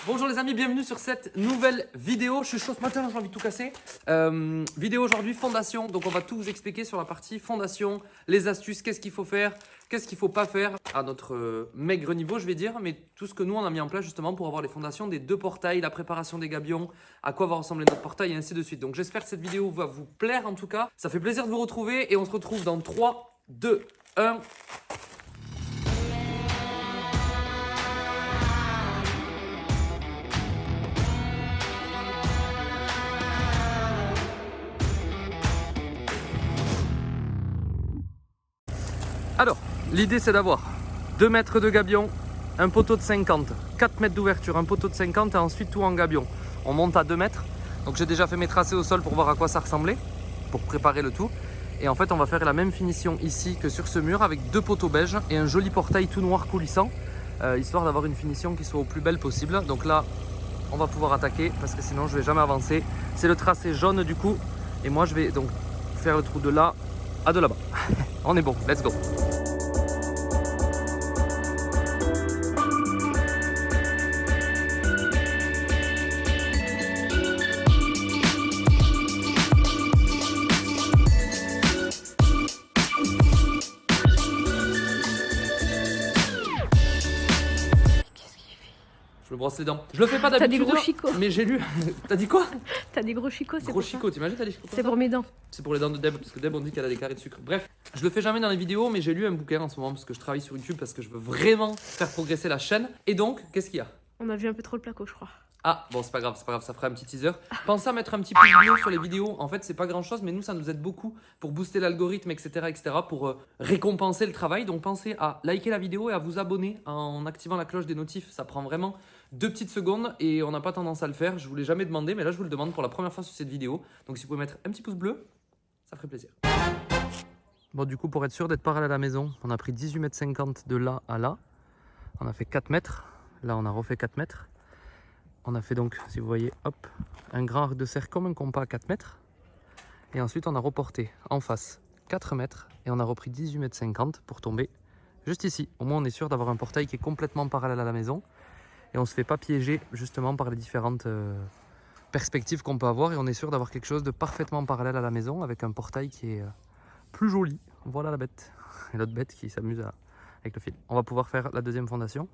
Bonjour les amis, bienvenue sur cette nouvelle vidéo. Je suis chaud ce matin, j'ai envie de tout casser. Vidéo aujourd'hui, fondation. Donc on va tout vous expliquer sur la partie fondation, les astuces, qu'est-ce qu'il faut faire, qu'est-ce qu'il ne faut pas faire à notre maigre niveau, je vais dire. Mais tout ce que nous on a mis en place justement pour avoir les fondations des deux portails, la préparation des gabions, à quoi va ressembler notre portail et ainsi de suite. Donc j'espère que cette vidéo va vous plaire en tout cas. Ça fait plaisir de vous retrouver et on se retrouve dans 3, 2, 1... Alors, l'idée c'est d'avoir 2 mètres de gabion, un poteau de 50, 4 mètres d'ouverture, un poteau de 50 et ensuite tout en gabion. On monte à 2 mètres. Donc j'ai déjà fait mes tracés au sol pour voir à quoi ça ressemblait, pour préparer le tout. Et en fait on va faire la même finition ici que sur ce mur avec 2 poteaux beige et un joli portail tout noir coulissant, histoire d'avoir une finition qui soit au plus belle possible. Donc là on va pouvoir attaquer parce que sinon je ne vais jamais avancer. C'est le tracé jaune du coup et moi je vais donc faire le trou de là à de là-bas. On est bon, let's go. Je me brosse les dents. Je le fais pas d'habitude. T'as des gros chicots. Mais j'ai lu. T'as dit quoi? T'as des gros chicots, c'est Gros pour ça. chicots, t'imagines t'as des chicots? C'est pour mes dents. C'est pour les dents de Deb, parce que Deb on dit qu'elle a des carrés de sucre. Bref, je le fais jamais dans les vidéos, mais j'ai lu un bouquin en ce moment parce que je travaille sur YouTube, parce que je veux vraiment faire progresser la chaîne. Et donc, qu'est-ce qu'il y a? On a vu un peu trop le placo, je crois. Ah, bon, c'est pas grave, ça fera un petit teaser. Pensez à mettre un petit pouce bleu sur les vidéos. En fait, c'est pas grand chose, mais nous, ça nous aide beaucoup pour booster l'algorithme, etc., pour récompenser le travail. Donc, pensez à liker la vidéo et à vous abonner en activant la cloche des notifs. Ça prend vraiment 2 petites secondes et on n'a pas tendance à le faire. Je vous l'ai jamais demandé, mais là, je vous le demande pour la première fois sur cette vidéo. Donc, si vous pouvez mettre un petit pouce bleu, ça ferait plaisir. Bon, du coup, pour être sûr d'être parallèle à la maison, on a pris 18,50 m de là à là. On a fait 4 mètres. Là, on a refait 4 mètres. On a fait donc, si vous voyez, hop, un grand arc de cercle comme un compas à 4 mètres. Et ensuite, on a reporté en face 4 mètres et on a repris 18,50 m pour tomber juste ici. Au moins, on est sûr d'avoir un portail qui est complètement parallèle à la maison. Et on ne se fait pas piéger justement par les différentes perspectives qu'on peut avoir. Et on est sûr d'avoir quelque chose de parfaitement parallèle à la maison avec un portail qui est plus joli. Voilà la bête. Et l'autre bête qui s'amuse avec le fil. On va pouvoir faire la deuxième fondation,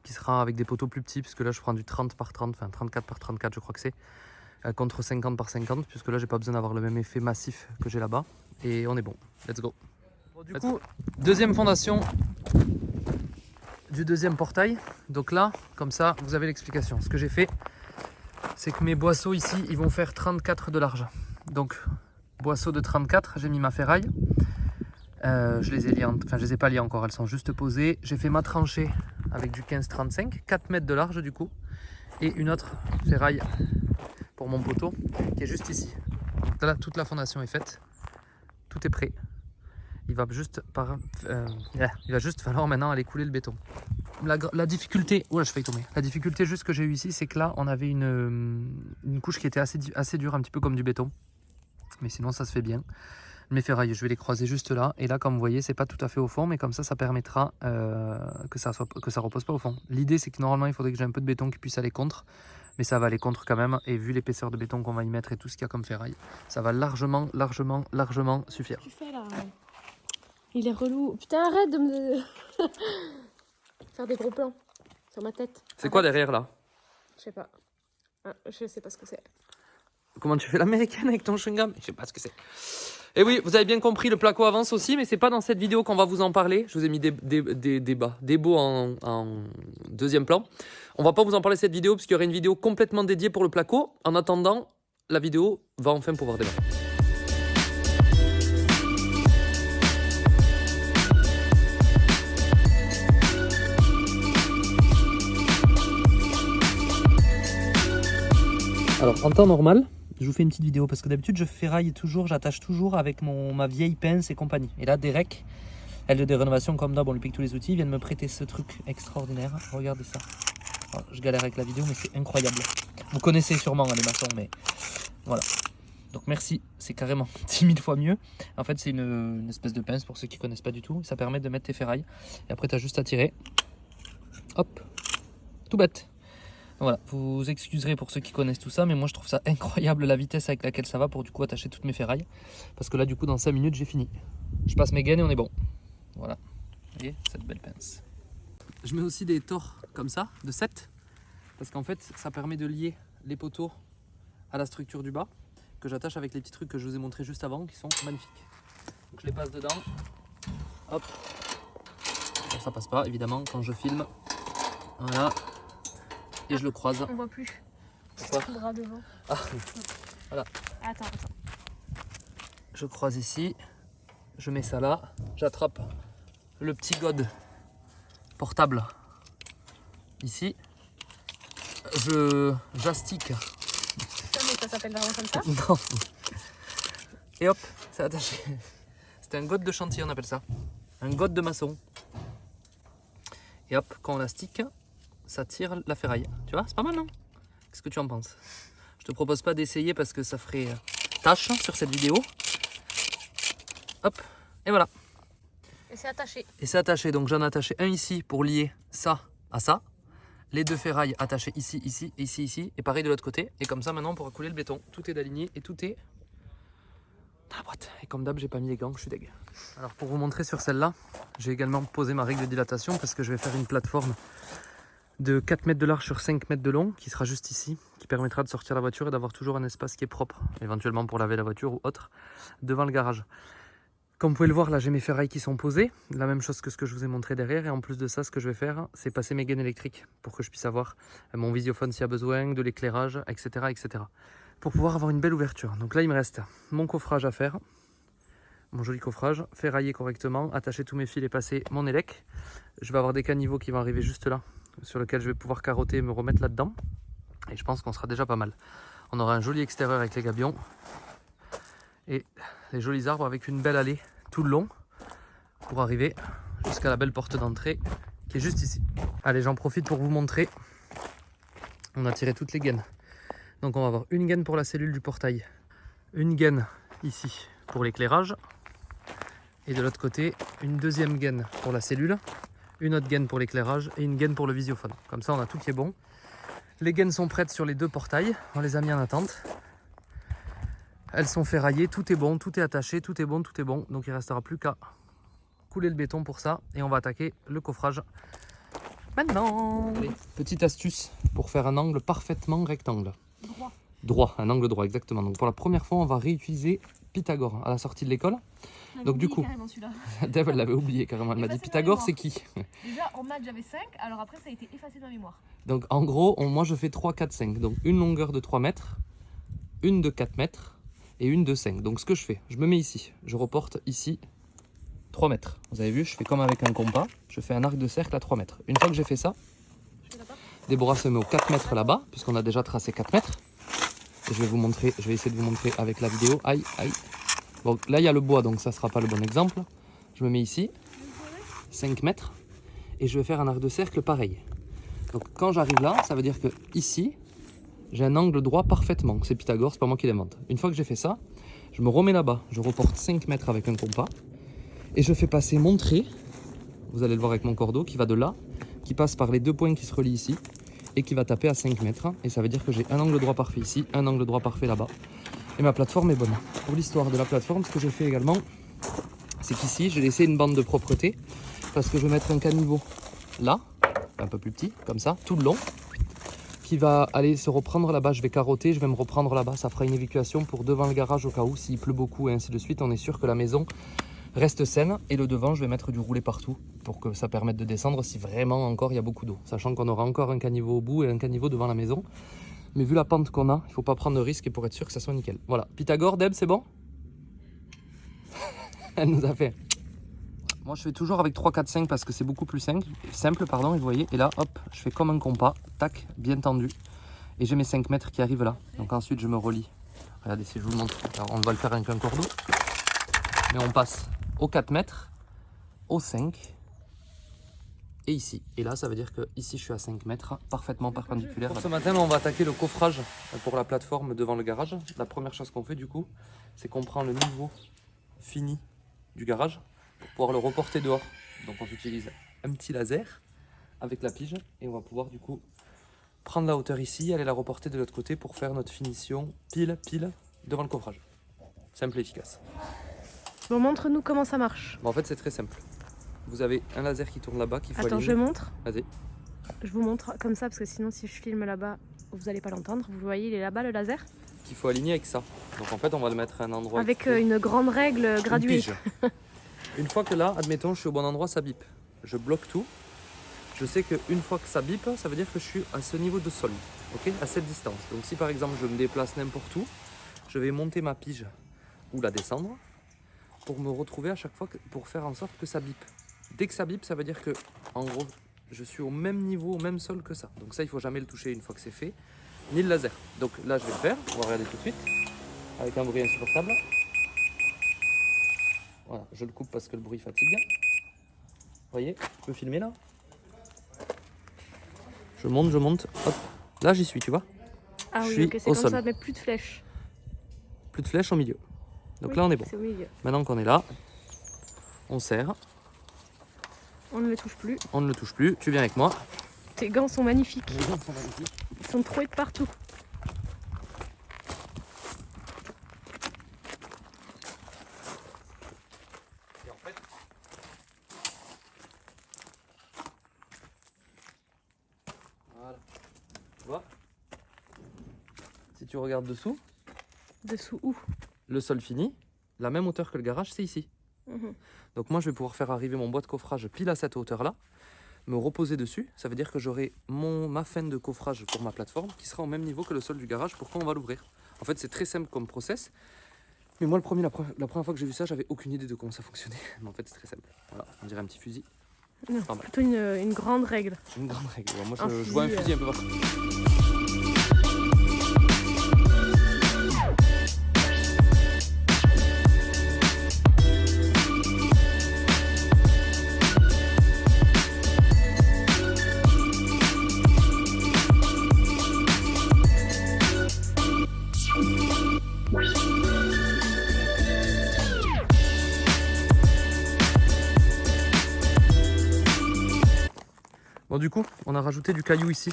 qui sera avec des poteaux plus petits, puisque là je prends du 30 par 30, enfin 34 par 34 je crois que c'est, contre 50 par 50, puisque là j'ai pas besoin d'avoir le même effet massif que j'ai là-bas, et on est bon, let's go. Bon, du coup, deuxième fondation du deuxième portail, donc là, comme ça, vous avez l'explication. Ce que j'ai fait, c'est que mes boisseaux ici, ils vont faire 34 de large, donc boisseau de 34, j'ai mis ma ferraille, je les ai liés, enfin je les ai pas liés encore, elles sont juste posées, j'ai fait ma tranchée avec du 15-35, 4 mètres de large du coup, et une autre ferraille pour mon poteau qui est juste ici. Donc là, toute la fondation est faite, tout est prêt. Il va juste falloir maintenant aller couler le béton. La difficulté, oula, je failli tomber. La difficulté juste que j'ai eu ici, c'est que là, on avait une couche qui était assez dure, un petit peu comme du béton, mais sinon ça se fait bien. Mes ferrailles, je vais les croiser juste là, et là comme vous voyez c'est pas tout à fait au fond, mais comme ça permettra que ça repose pas au fond. L'idée c'est que normalement il faudrait que j'ai un peu de béton qui puisse aller contre, mais ça va aller contre quand même, et vu l'épaisseur de béton qu'on va y mettre et tout ce qu'il y a comme ferraille, ça va largement suffire. Qu'est-ce que tu fais là? Il est relou. Putain, arrête de me faire des gros plans sur ma tête. C'est quoi derrière là? Je sais pas. Ah, je sais pas ce que c'est. Comment tu fais l'américaine avec ton chewing-gum? Je sais pas ce que c'est. Et oui, vous avez bien compris, le placo avance aussi, mais c'est pas dans cette vidéo qu'on va vous en parler. Je vous ai mis des beaux en deuxième plan. On va pas vous en parler cette vidéo, parce qu'il y aura une vidéo complètement dédiée pour le placo. En attendant, la vidéo va enfin pouvoir démarrer. Alors, en temps normal, je vous fais une petite vidéo parce que d'habitude je ferraille toujours, j'attache toujours avec ma vieille pince et compagnie. Et là, Derek, elle de des rénovations comme d'hab, on lui pique tous les outils, vient de me prêter ce truc extraordinaire. Regardez ça. Alors, je galère avec la vidéo, mais c'est incroyable. Vous connaissez sûrement les maçons, mais voilà. Donc merci, c'est carrément 10 000 fois mieux. En fait, c'est une espèce de pince pour ceux qui ne connaissent pas du tout. Ça permet de mettre tes ferrailles. Et après, tu as juste à tirer. Hop, tout bête. Voilà, vous excuserez pour ceux qui connaissent tout ça, mais moi je trouve ça incroyable la vitesse avec laquelle ça va pour du coup attacher toutes mes ferrailles. Parce que là du coup dans 5 minutes j'ai fini. Je passe mes gaines et on est bon. Voilà, vous voyez cette belle pince. Je mets aussi des tors comme ça, de 7. Parce qu'en fait ça permet de lier les poteaux à la structure du bas. Que j'attache avec les petits trucs que je vous ai montré juste avant qui sont magnifiques. Donc je les passe dedans. Hop. Bon, ça passe pas évidemment quand je filme. Voilà. Et je le croise. On voit plus. Pourquoi? Le bras devant. Ah, voilà. Attends. Je croise ici, je mets ça là, j'attrape le petit god portable ici, j'astique. Mais ça s'appelle vraiment comme ça? Non. Et hop, c'est attaché. C'est un god de chantier, on appelle ça. Un god de maçon. Et hop, quand on l'astique, ça tire la ferraille. Tu vois, c'est pas mal, non? Qu'est-ce que tu en penses? Je te propose pas d'essayer parce que ça ferait tâche sur cette vidéo. Hop, et voilà. Et c'est attaché. Et c'est attaché, donc j'en ai attaché un ici pour lier ça à ça. Les deux ferrailles attachées ici, ici, ici, ici. Et pareil de l'autre côté. Et comme ça, maintenant, on pourra couler le béton. Tout est aligné et tout est dans la boîte. Et comme d'hab, j'ai pas mis les gants, je suis deg. Alors pour vous montrer sur celle-là, j'ai également posé ma règle de dilatation parce que je vais faire une plateforme de 4 mètres de large sur 5 mètres de long qui sera juste ici, qui permettra de sortir la voiture et d'avoir toujours un espace qui est propre, éventuellement pour laver la voiture ou autre, devant le garage. Comme vous pouvez le voir, là j'ai mes ferrailles qui sont posées, la même chose que ce que je vous ai montré derrière. Et en plus de ça, ce que je vais faire, c'est passer mes gaines électriques pour que je puisse avoir mon visiophone s'il y a besoin, de l'éclairage, etc., etc. Pour pouvoir avoir une belle ouverture. Donc là, il me reste mon coffrage à faire, mon joli coffrage, ferrailler correctement, attacher tous mes fils et passer mon élec. Je vais avoir des caniveaux qui vont arriver juste là, sur lesquels je vais pouvoir carotter et me remettre là-dedans. Et je pense qu'on sera déjà pas mal. On aura un joli extérieur avec les gabions et les jolis arbres avec une belle allée tout le long pour arriver jusqu'à la belle porte d'entrée qui est juste ici. Allez, j'en profite pour vous montrer. On a tiré toutes les gaines. Donc on va avoir une gaine pour la cellule du portail, une gaine ici pour l'éclairage et de l'autre côté une deuxième gaine pour la cellule, une autre gaine pour l'éclairage et une gaine pour le visiophone. Comme ça on a tout qui est bon. Les gaines sont prêtes sur les deux portails, on les a mis en attente. Elles sont ferraillées, tout est bon, tout est attaché, tout est bon, tout est bon. Donc il ne restera plus qu'à couler le béton pour ça. Et on va attaquer le coffrage maintenant. Allez, petite astuce pour faire un angle parfaitement rectangle. Droit. Droit, un angle droit, exactement. Donc pour la première fois, on va réutiliser Pythagore à la sortie de l'école. Donc du coup, Dave, elle l'avait oublié carrément. Elle m'a dit Pythagore, c'est qui? Déjà en maths j'avais 5, alors après ça a été effacé de ma mémoire. Donc en gros, moi je fais 3, 4, 5. Donc une longueur de 3 mètres, une de 4 mètres et une de 5. Donc ce que je fais, je me mets ici, je reporte ici 3 mètres. Vous avez vu, je fais comme avec un compas, je fais un arc de cercle à 3 mètres. Une fois que j'ai fait ça, Déborah se met aux 4 mètres là-bas, puisqu'on a déjà tracé 4 mètres. Et je vais vous montrer, je vais essayer de vous montrer avec la vidéo. Aïe, aïe. Bon, là il y a le bois, donc ça ne sera pas le bon exemple. Je me mets ici, 5 mètres, et je vais faire un arc de cercle pareil. Donc quand j'arrive là, ça veut dire que ici, j'ai un angle droit parfaitement. C'est Pythagore, c'est pas moi qui l'invente. Une fois que j'ai fait ça, je me remets là-bas, je reporte 5 mètres avec un compas, et je fais passer mon trait, vous allez le voir avec mon cordeau, qui va de là, qui passe par les deux points qui se relient ici, et qui va taper à 5 mètres. Et ça veut dire que j'ai un angle droit parfait ici, un angle droit parfait là-bas. Et ma plateforme est bonne. Pour l'histoire de la plateforme, ce que j'ai fait également, c'est qu'ici, j'ai laissé une bande de propreté, parce que je vais mettre un caniveau là, un peu plus petit, comme ça, tout le long, qui va aller se reprendre là-bas. Je vais carotter, je vais me reprendre là-bas. Ça fera une évacuation pour devant le garage au cas où, s'il pleut beaucoup et ainsi de suite. On est sûr que la maison reste saine. Et le devant, je vais mettre du roulé partout pour que ça permette de descendre si vraiment encore il y a beaucoup d'eau. Sachant qu'on aura encore un caniveau au bout et un caniveau devant la maison. Mais vu la pente qu'on a, il ne faut pas prendre de risque et pour être sûr que ça soit nickel. Voilà. Pythagore, Deb, c'est bon? Elle nous a fait. Moi je fais toujours avec 3, 4, 5 parce que c'est beaucoup plus simple, pardon, et vous voyez, et là hop, je fais comme un compas, tac, bien tendu, et j'ai mes 5 mètres qui arrivent là. Donc ensuite je me relie, regardez si je vous le montre, alors, on va le faire avec un cordeau, mais on passe aux 4 mètres, aux 5, et ici. Et là ça veut dire que ici je suis à 5 mètres, parfaitement perpendiculaire. Pour ce matin on va attaquer le coffrage pour la plateforme devant le garage. La première chose qu'on fait du coup, c'est qu'on prend le niveau fini du garage, pour pouvoir le reporter dehors. Donc on utilise un petit laser avec la pige et on va pouvoir du coup prendre la hauteur ici, aller la reporter de l'autre côté pour faire notre finition pile devant le coffrage. Simple et efficace. Bon, montre-nous comment ça marche. Bon, en fait, c'est très simple. Vous avez un laser qui tourne là-bas qu'il faut Attends, aligner. je montre. Vas-y. Je vous montre comme ça parce que sinon si je filme là-bas, vous n'allez pas l'entendre. Vous voyez, il est là-bas le laser. Qu'il faut aligner avec ça. Donc en fait, on va le mettre à un endroit Avec exprès. une grande règle Une graduée. pige. Une fois que là, admettons, je suis au bon endroit, ça bip. Je bloque tout. Je sais qu'une fois que ça bip, ça veut dire que je suis à ce niveau de sol, ok, à cette distance. Donc si par exemple je me déplace n'importe où, je vais monter ma pige ou la descendre pour me retrouver à chaque fois, pour faire en sorte que ça bip. Dès que ça bip, ça veut dire que, en gros, je suis au même niveau, au même sol que ça. Donc ça, il ne faut jamais le toucher une fois que c'est fait, ni le laser. Donc là, je vais le faire, on va regarder tout de suite, avec un bruit insupportable. Voilà, je le coupe parce que le bruit fatigue. Vous voyez, je peux filmer là. Je monte, hop. Là, j'y suis, tu vois. Ah Je oui, suis ok, c'est au comme sol. ça, mais plus de flèches. Plus de flèches au milieu. Donc Oui, là, on est bon. c'est au milieu. Maintenant qu'on est là, on serre, On ne le touche plus. on ne le touche plus. Tu viens avec moi. Tes gants sont magnifiques. Les gens sont magnifiques. Ils sont troués de partout. Et en fait, voilà. Tu vois, si tu regardes dessous, Dessous où? le sol fini, la même hauteur que le garage, c'est ici. Mhm. Donc moi, je vais pouvoir faire arriver mon bois de coffrage pile à cette hauteur-là, me reposer dessus. Ça veut dire que j'aurai ma fin de coffrage pour ma plateforme qui sera au même niveau que le sol du garage pour quand on va l'ouvrir. En fait, c'est très simple comme process. Mais moi, la première fois que j'ai vu ça, j'avais aucune idée de comment ça fonctionnait. Mais en fait, c'est très simple. Voilà, on dirait un petit fusil. Non, Pas mal. plutôt une grande règle. Une grande règle. Moi, Un je vois un fusil, fusil un peu partout. Bon, du coup, on a rajouté du caillou ici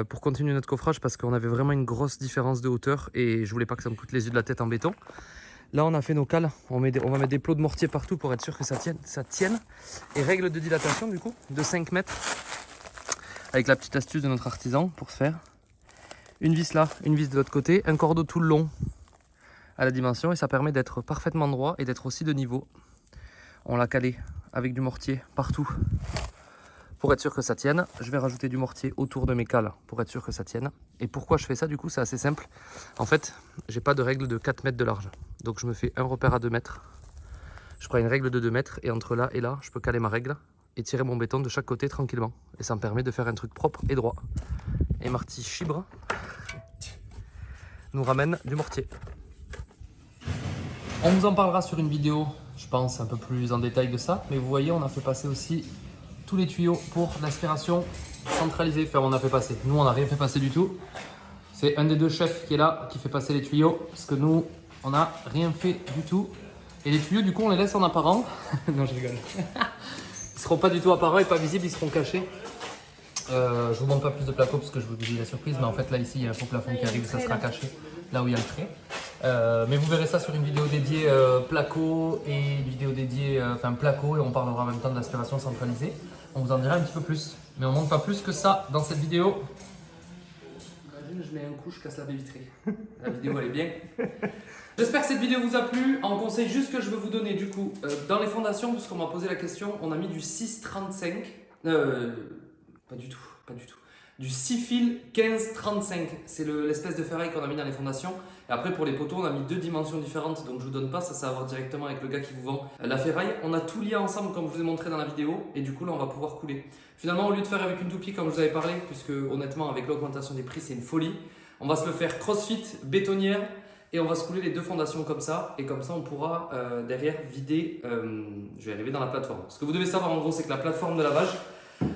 pour continuer notre coffrage parce qu'on avait vraiment une grosse différence de hauteur et je voulais pas que ça me coûte les yeux de la tête en béton. Là, on a fait nos cales, on va mettre des plots de mortier partout pour être sûr que ça tienne. Et règle de dilatation du coup, de 5 mètres, avec la petite astuce de notre artisan pour se faire. Une vis là, une vis de l'autre côté, un cordeau tout le long à la dimension et ça permet d'être parfaitement droit et d'être aussi de niveau. On l'a calé avec du mortier partout. Pour être sûr que ça tienne, je vais rajouter du mortier autour de mes cales pour être sûr que ça tienne. Et pourquoi je fais ça du coup, c'est assez simple. En fait, j'ai pas de règle de 4 mètres de large. Donc je me fais un repère à 2 mètres. Je prends une règle de 2 mètres et entre là et là, je peux caler ma règle et tirer mon béton de chaque côté tranquillement. Et ça me permet de faire un truc propre et droit. Et Marty Chibre nous ramène du mortier. On vous en parlera sur une vidéo, je pense, un peu plus en détail de ça. Mais vous voyez, on a fait passer aussi tous les tuyaux pour l'aspiration centralisée. Enfin, on a fait passer. Nous, on n'a rien fait passer du tout. C'est un des deux chefs qui est là, qui fait passer les tuyaux. Parce que nous, on n'a rien fait du tout. Et les tuyaux, du coup, on les laisse en apparent. Non, je rigole. Ils seront pas du tout apparents et pas visibles, ils seront cachés. Je vous montre pas plus de placo parce que je vous dis la surprise. Mais en fait, là, ici, il y a un faux plafond qui arrive. Ça sera caché là où il y a le trait. Mais vous verrez ça sur une vidéo dédiée placo et une vidéo dédiée placo et on parlera en même temps de l'aspiration centralisée. On vous en dira un petit peu plus, mais on ne montre pas plus que ça dans cette vidéo. Imagine, je mets un coup, je casse la baie vitrée. La vidéo elle est bien. J'espère que cette vidéo vous a plu. En conseil juste que je veux vous donner du coup, dans les fondations, parce qu'on m'a posé la question, on a mis du 6,35. Pas du tout. Du 6 fil 15,35. C'est l'espèce de ferraille qu'on a mis dans les fondations. Et après pour les poteaux, on a mis 2 dimensions différentes. Donc je vous donne pas, ça va voir directement avec le gars qui vous vend la ferraille. On a tout lié ensemble comme je vous ai montré dans la vidéo. Et du coup là on va pouvoir couler. Finalement au lieu de faire avec une toupie comme je vous avais parlé, puisque honnêtement avec l'augmentation des prix c'est une folie, on va se le faire crossfit, bétonnière. Et on va se couler les 2 fondations comme ça. Et comme ça on pourra derrière vider, je vais arriver dans la plateforme. Ce que vous devez savoir en gros c'est que la plateforme de lavage,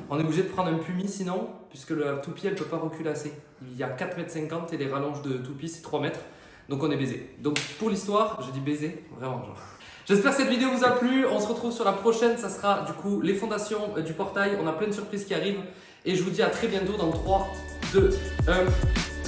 on est obligé de prendre un PUMI sinon, puisque la toupie elle ne peut pas reculer assez. Il y a 4,50 m et les rallonges de toupie c'est 3 mètres. Donc on est baisé. Donc pour l'histoire, je dis baiser, vraiment genre. J'espère que cette vidéo vous a plu. On se retrouve sur la prochaine. Ça sera du coup les fondations du portail. On a plein de surprises qui arrivent. Et je vous dis à très bientôt dans 3, 2, 1.